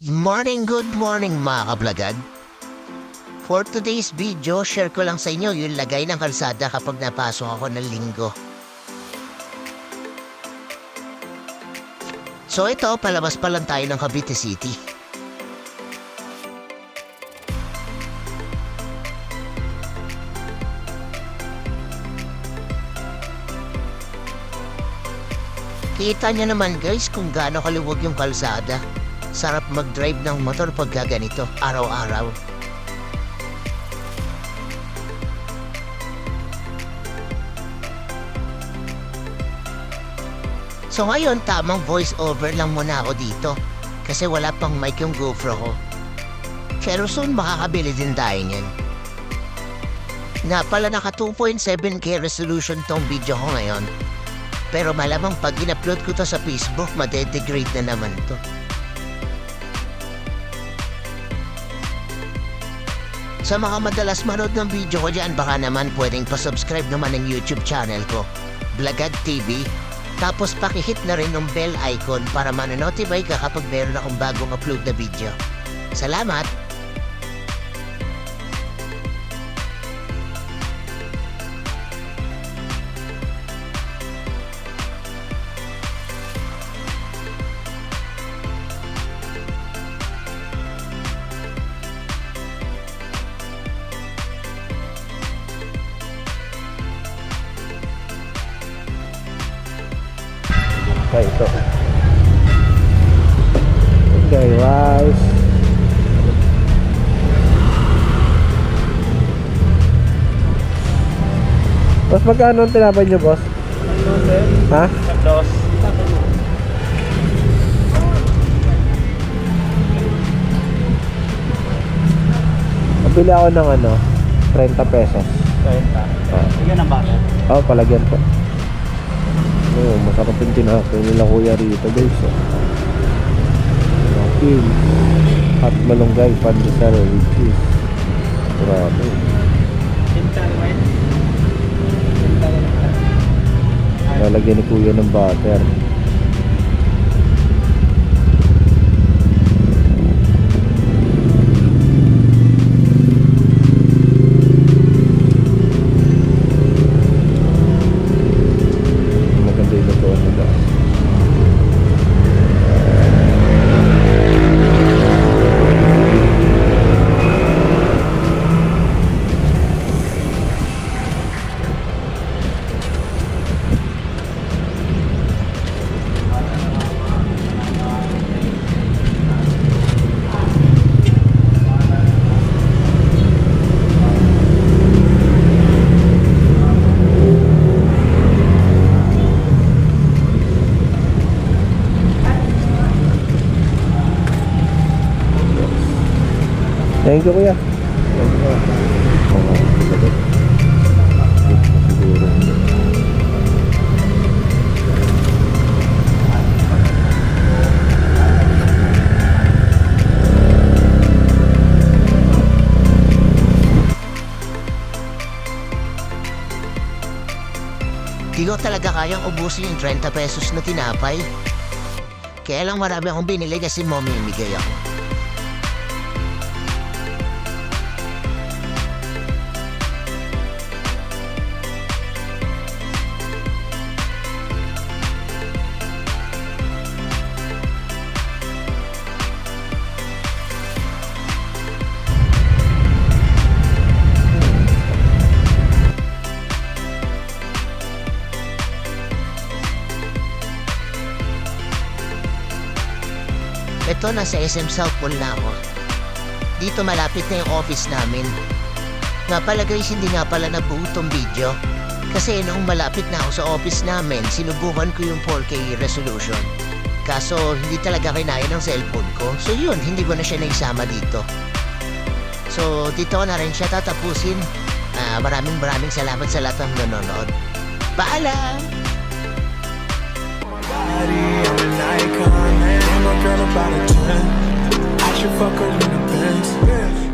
Good morning mga kablagad. For today's video, share ko lang sa inyo yung lagay ng kalsada kapag napasok ako ng linggo. So ito, palabas pa lang tayo ng Cavite City. Kita nyo naman guys kung gaano kaluwag yung kalsada. Sarap mag-drive ng motor pag ganito, araw-araw. So ngayon, tamang voice over lang muna ako dito. Kasi wala pang mic yung GoPro ko. Pero soon makakabili din tayo niyan. Nga pala naka 2.7K resolution tong video ko ngayon. Pero malamang pag in-upload ko to sa Facebook, madedegrade na naman to. Sa mga madalas manood ng video ko dyan, baka naman pwedeng pa-subscribe naman ng YouTube channel ko, Blagad TV. Tapos pakihit na rin ng bell icon para manonotify ka kapag meron akong bagong upload na video. Salamat! Okay, ito. Okay, rice. Boss, magkano ang tinapay niyo, boss? Ha? Dos. Pabili ako ng 30 pesos. 30. Sige na bakit? Palagyan po. Masarap yung tinapay nila kuya rito, guys. Okay. At malunggay, pandesal with cheese. Grabe. Lalagyan ni kuya ng butter. Maganda yung lutuan nila. Thank you, kuya. Siguro. Di ko talaga kayang ubusin yung 30 pesos na tinapay. Kaya lang marami akong binili kasi mamimigay ako. Ito, nasa SM South Mall na ako. Dito malapit na yung office namin. Nga pala guys, hindi nga pala nabuo tong video. Kasi noong malapit na ako sa office namin, sinubukan ko yung 4K resolution. Kaso hindi talaga kinaya ng cellphone ko. So yun, hindi ko na siya naisama dito. So dito ko na rin siya tatapusin. Maraming salamat sa lahat ng nanonood. Paalam! I'm an icon, man. Ain't no girl about a 10. I should fuck her in the Benz.